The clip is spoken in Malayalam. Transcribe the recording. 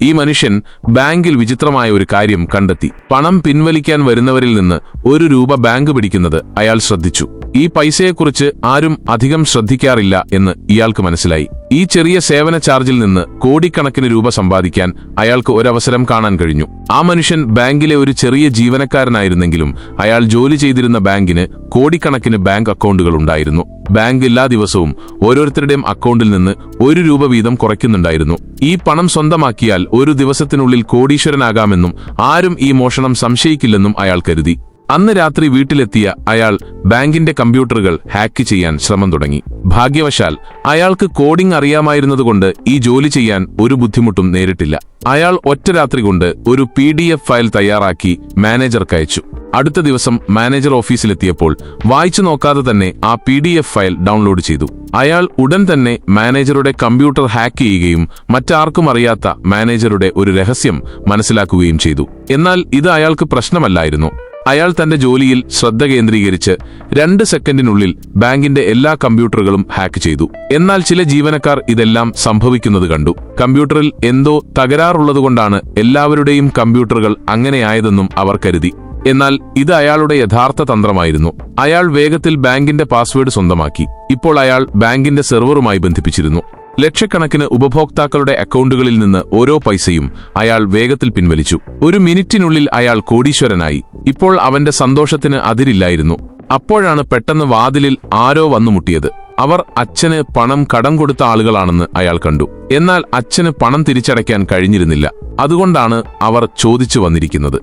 ഈ മനുഷ്യൻ ബാങ്കിൽ വിചിത്രമായ ഒരു കാര്യം കണ്ടെത്തി. പണം പിൻവലിക്കാൻ വരുന്നവരിൽ നിന്ന് ₹1 ബാങ്ക് പിടിക്കുന്നത് അയാൾ ശ്രദ്ധിച്ചു. ഈ പൈസയെക്കുറിച്ച് ആരും അധികം ശ്രദ്ധിക്കാറില്ല എന്ന് ഇയാൾക്ക് മനസ്സിലായി. ഈ ചെറിയ സേവന ചാർജിൽ നിന്ന് കോടിക്കണക്കിന് രൂപ സമ്പാദിക്കാൻ അയാൾക്ക് ഒരവസരം കാണാൻ കഴിഞ്ഞു. ആ മനുഷ്യൻ ബാങ്കിലെ ഒരു ചെറിയ ജീവനക്കാരനായിരുന്നെങ്കിലും അയാൾ ജോലി ചെയ്തിരുന്ന ബാങ്കിന് കോടിക്കണക്കിന് ബാങ്ക് അക്കൗണ്ടുകൾ ഉണ്ടായിരുന്നു. ബാങ്ക് എല്ലാ ദിവസവും ഓരോരുത്തരുടെയും അക്കൗണ്ടിൽ നിന്ന് ₹1 വീതം കുറയ്ക്കുന്നുണ്ടായിരുന്നു. ഈ പണം സ്വന്തമാക്കിയാൽ ഒരു ദിവസത്തിനുള്ളിൽ കോടീശ്വരനാകാമെന്നും ആരും ഈ മോഷണം സംശയിക്കില്ലെന്നും അയാൾ കരുതി. അന്ന് രാത്രി വീട്ടിലെത്തിയ അയാൾ ബാങ്കിന്റെ കമ്പ്യൂട്ടറുകൾ ഹാക്ക് ചെയ്യാൻ ശ്രമം തുടങ്ങി. ഭാഗ്യവശാൽ അയാൾക്ക് കോഡിംഗ് അറിയാമായിരുന്നതുകൊണ്ട് ഈ ജോലി ചെയ്യാൻ ഒരു ബുദ്ധിമുട്ടും നേരിട്ടില്ല. അയാൾ ഒറ്റ രാത്രി കൊണ്ട് ഒരു PDF ഫയൽ തയ്യാറാക്കി മാനേജർക്ക് അയച്ചു. അടുത്ത ദിവസം മാനേജർ ഓഫീസിലെത്തിയപ്പോൾ വായിച്ചു നോക്കാതെ തന്നെ ആ PDF ഫയൽ ഡൗൺലോഡ് ചെയ്തു. അയാൾ ഉടൻ തന്നെ മാനേജറുടെ കമ്പ്യൂട്ടർ ഹാക്ക് ചെയ്യുകയും മറ്റാർക്കും അറിയാത്ത മാനേജറുടെ ഒരു രഹസ്യം മനസ്സിലാക്കുകയും ചെയ്തു. എന്നാൽ ഇത് അയാൾക്ക് പ്രശ്നമല്ലായിരുന്നു. അയാൾ തന്റെ ജോലിയിൽ ശ്രദ്ധ കേന്ദ്രീകരിച്ച് 2 സെക്കൻഡിനുള്ളിൽ ബാങ്കിന്റെ എല്ലാ കമ്പ്യൂട്ടറുകളും ഹാക്ക് ചെയ്തു. എന്നാൽ ചില ജീവനക്കാർ ഇതെല്ലാം സംഭവിക്കുന്നത് കണ്ടു. കമ്പ്യൂട്ടറിൽ എന്തോ തകരാറുള്ളതുകൊണ്ടാണ് എല്ലാവരുടെയും കമ്പ്യൂട്ടറുകൾ അങ്ങനെയായതെന്നും അവർ കരുതി. എന്നാൽ ഇത് അയാളുടെ യഥാർത്ഥ തന്ത്രമായിരുന്നു. അയാൾ വേഗത്തിൽ ബാങ്കിന്റെ പാസ്വേഡ് സ്വന്തമാക്കി. ഇപ്പോൾ അയാൾ ബാങ്കിന്റെ സെർവറുമായി ബന്ധിപ്പിച്ചിരുന്നു. ലക്ഷക്കണക്കിന് ഉപഭോക്താക്കളുടെ അക്കൗണ്ടുകളിൽ നിന്ന് ഓരോ പൈസയും അയാൾ വേഗത്തിൽ പിൻവലിച്ചു. 1 മിനിറ്റിനുള്ളിൽ അയാൾ കോടീശ്വരനായി. ഇപ്പോൾ അവന്റെ സന്തോഷത്തിന് അതിരില്ലായിരുന്നു. അപ്പോഴാണ് പെട്ടെന്ന് വാതിലിൽ ആരോ വന്നുമുട്ടിയത്. അവർ അച്ഛന് പണം കടം കൊടുത്ത ആളുകളാണെന്ന് അയാൾ കണ്ടു. എന്നാൽ അച്ഛന് പണം തിരിച്ചടയ്ക്കാൻ കഴിഞ്ഞിരുന്നില്ല. അതുകൊണ്ടാണ് അവർ ചോദിച്ചു വന്നിരിക്കുന്നത്.